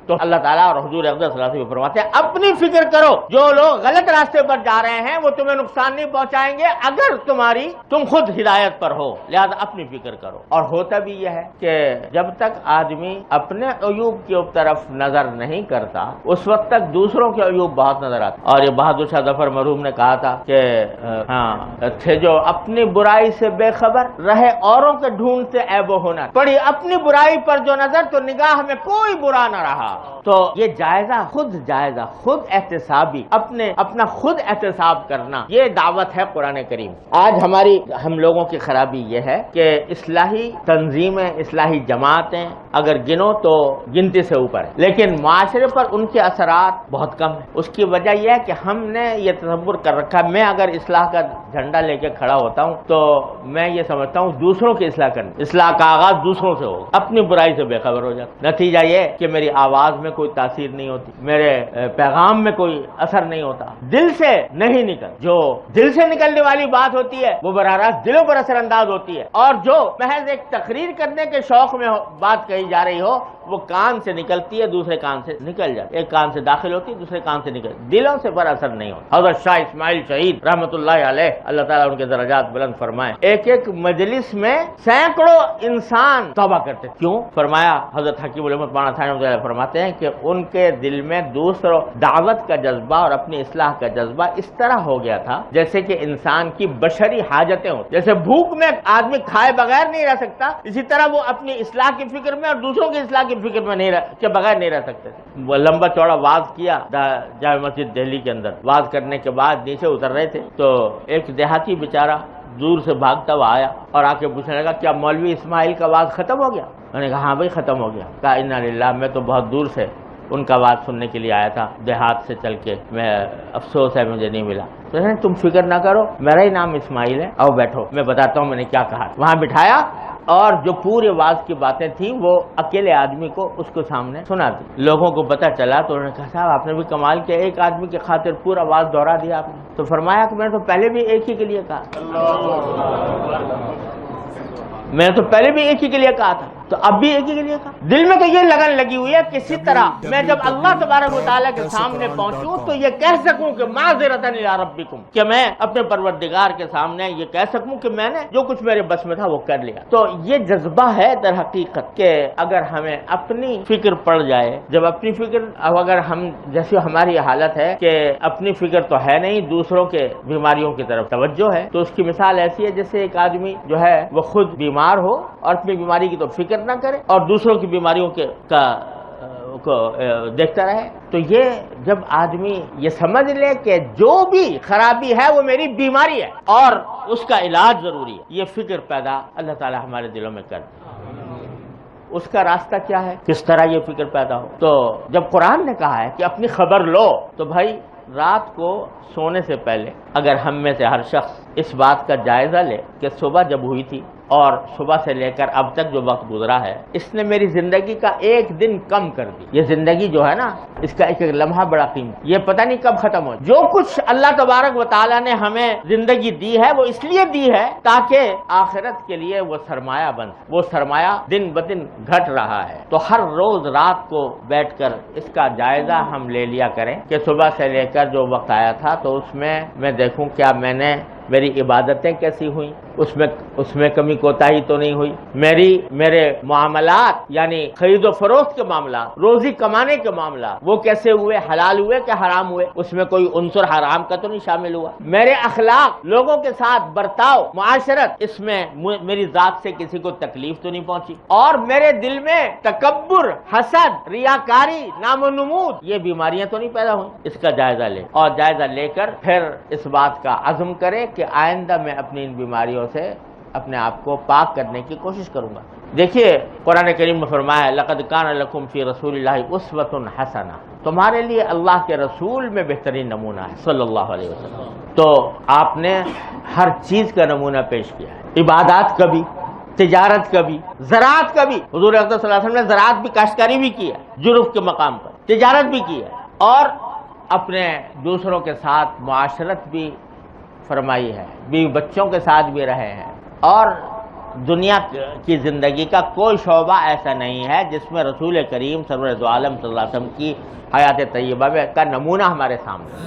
تو اللہ تعالیٰ اور حضور اقدس صلی اللہ علیہ وسلم فرماتے ہیں اپنی فکر کرو، جو لوگ غلط راستے پر جا رہے ہیں وہ تمہیں نقصان نہیں پہنچائیں گے اگر تم خود ہدایت پر ہو، لہذا اپنی فکر کرو۔ اور ہوتا بھی یہ ہے کہ جب تک آدمی اپنے عیوب کی طرف نظر نہیں کرتا اس وقت تک دوسروں کے عیوب بہت نظر آتے۔ اور یہ بہادر شاہ ظفر مرحوم نے کہا تھا کہ تھے جو اپنی برائی سے بے خبر، رہے اوروں کے ڈھونڈتے عیب و ہنر، پڑی اپنی برائی پر جو نظر تو نگاہ میں کوئی برا نہ رہا۔ تو یہ جائزہ، خود احتسابی، اپنا خود احتساب کرنا، یہ دعوت ہے قرآن کریم۔ آج ہم لوگوں کی خرابی یہ ہے کہ اصلاحی تنظیمیں، اصلاحی جماعتیں اگر گنو تو گنتی سے اوپر ہے، لیکن معاشرے پر ان کے اثرات بہت کم ہیں۔ اس کی وجہ یہ ہے کہ ہم نے یہ تصور کر رکھا، میں اگر اصلاح کا جھنڈا لے کے کھڑا ہوتا ہوں تو میں یہ سمجھتا ہوں دوسروں کی اصلاح کرنی، اصلاح کا آغاز دوسروں سے ہوگا، اپنی برائی سے بے خبر ہو جاتا۔ نتیجہ یہ کہ میری آواز میں کوئی تاثیر نہیں ہوتی، میرے پیغام میں کوئی اثر نہیں ہوتا، دل سے نہیں نکل، جو دل سے نکلنے والی بات ہوتی ہے وہ براہ راست دلوں پر اثر انداز ہوتی ہے، اور جو محض ایک تقریر کرنے کے شوق میں بات کہی جا رہی ہو وہ کان سے نکلتی ہے، دوسرے کان سے نکل جاتی، ایک کان سے داخل ہوتی ہے دوسرے کان سے نکل، دلوں سے پر اثر نہیں ہوتا۔ حضرت شاہ اسماعیل شہید رحمۃ اللہ علیہ، اللہ تعالیٰ ان کے درجات بلند فرمائے، ایک مجلس میں سینکڑوں انسان توبہ کرتے، کیوں؟ فرمایا حضرت حکیم الامت مولانا ثانی رحمۃ اللہ فرماتے ہیں کہ ان کے دل میں دوسروں دعوت کا جذبہ اور اپنی اصلاح کا جذبہ اس طرح ہو گیا تھا جیسے کہ انسان کی بشری حاجتیں ہوتی، جیسے بھوک میں آدمی کھائے بغیر نہیں رہ سکتا، اسی طرح وہ اپنی اصلاح کی فکر میں اور دوسروں کی اصلاح کی فکر میں کے بغیر نہیں رہ سکتے تھے۔ وہ لمبا چوڑا واز کیا جامع مسجد دہلی کے اندر، واز کرنے کے بعد نیچے اتر رہے تھے تو ایک دیہاتی بیچارہ دور سے بھاگتا ہوا آیا اور آ کے پوچھنے لگا کیا مولوی اسماعیل کا واز ختم ہو گیا؟ میں نے کہا ہاں بھائی ختم ہو گیا۔ کہا انا للہ، میں تو بہت دور سے ان کا بات سننے کے لیے آیا تھا، دیہات سے چل کے، میں افسوس ہے مجھے نہیں ملا۔ تو تم فکر نہ کرو، میرا ہی نام اسماعیل ہے، آؤ بیٹھو میں بتاتا ہوں میں نے کیا کہا۔ وہاں بٹھایا اور جو پورے واز کی باتیں تھیں وہ اکیلے آدمی کو اس کو سامنے سنا دی۔ لوگوں کو پتہ چلا تو انہوں نے کہا صاحب آپ نے بھی کمال کیا، ایک آدمی کی خاطر پورا واز دہرا دیا آپ نے۔ تو فرمایا کہ میں نے تو پہلے بھی ایک ہی کے لیے کہا، میں نے تو پہلے بھی ایک ہی کے لیے کہا تھا، تو اب بھی ایک ہی کے لیے کہا۔ دل میں تو یہ لگن لگی ہوئی ہے کسی طرح میں جب اللہ تبارک و تعالیٰ کے سامنے پہنچوں تو یہ کہہ سکوں کہ معذرۃ الی ربکم، کہ میں اپنے پروردگار کے سامنے یہ کہہ سکوں کہ میں نے جو کچھ میرے بس میں تھا وہ کر لیا۔ تو یہ جذبہ ہے در حقیقت کہ اگر ہمیں اپنی فکر پڑ جائے، جب اپنی فکر، اگر ہم جیسی ہماری حالت ہے کہ اپنی فکر تو ہے نہیں، دوسروں کے بیماریوں کی طرف توجہ ہے، تو اس کی مثال ایسی ہے جیسے ایک آدمی جو ہے وہ خود بیمار ہو اور اپنی بیماری کی تو فکر نہ کرے اور دوسروں کی بیماریوں کو دیکھتا رہے۔ تو یہ جب آدمی یہ سمجھ لے کہ جو بھی خرابی ہے وہ میری بیماری ہے اور اس کا علاج ضروری ہے، یہ فکر پیدا اللہ تعالی ہمارے دلوں میں کر دے۔ اس کا راستہ کیا ہے، کس طرح یہ فکر پیدا ہو؟ تو جب قرآن نے کہا ہے کہ اپنی خبر لو، تو بھائی رات کو سونے سے پہلے اگر ہم میں سے ہر شخص اس بات کا جائزہ لے کہ صبح جب ہوئی تھی اور صبح سے لے کر اب تک جو وقت گزرا ہے اس نے میری زندگی کا ایک دن کم کر دی، یہ زندگی جو ہے نا اس کا ایک ایک لمحہ بڑا قیمتی، یہ پتہ نہیں کب ختم ہو۔ جو کچھ اللہ تبارک و تعالیٰ نے ہمیں زندگی دی ہے وہ اس لیے دی ہے تاکہ آخرت کے لیے وہ سرمایہ بن، وہ سرمایہ دن بدن گھٹ رہا ہے۔ تو ہر روز رات کو بیٹھ کر اس کا جائزہ ہم لے لیا کریں کہ صبح سے لے کر جو وقت آیا تھا تو اس میں دیکھوں کیا میری عبادتیں کیسی ہوئیں، اس میں کمی کوتاہی تو نہیں ہوئی، میرے معاملات یعنی خرید و فروخت کے معاملات، روزی کمانے کے معاملات وہ کیسے ہوئے، حلال ہوئے کہ حرام ہوئے، اس میں کوئی عنصر حرام کا تو نہیں شامل ہوا، میرے اخلاق، لوگوں کے ساتھ برتاؤ، معاشرت، اس میں میری ذات سے کسی کو تکلیف تو نہیں پہنچی، اور میرے دل میں تکبر، حسد، ریاکاری، نام و نمود، یہ بیماریاں تو نہیں پیدا ہوئیں۔ اس کا جائزہ لے اور جائزہ لے کر پھر اس بات کا عزم کرے کہ آئندہ میں اپنی ان بیماریوں سے اپنے آپ کو پاک کرنے کی کوشش کروں گا۔ دیکھیے قرآن کریم میں فرمایا لقد کان لکم فی رسول اللہ اسوۃ حسنہ، تمہارے لیے اللہ کے رسول میں بہترین نمونہ ہے صلی اللہ علیہ وسلم۔ تو آپ نے ہر چیز کا نمونہ پیش کیا ہے، عبادات کا بھی، تجارت کا بھی، زراعت کا بھی، حضور اقدس صلی اللہ علیہ وسلم نے زراعت بھی، کاشتکاری بھی کی ہے جرف کے مقام پر، تجارت بھی کی ہے اور اپنے دوسروں کے ساتھ معاشرت بھی فرمائی ہے، بیوی بچوں کے ساتھ بھی رہے ہیں اور دنیا کی زندگی کا کوئی شعبہ ایسا نہیں ہے جس میں رسول کریم سرور دو عالم صلی اللہ علیہ وسلم کی حیات طیبہ کا نمونہ ہمارے سامنے ہے۔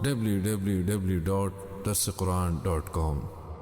www.darsequran.com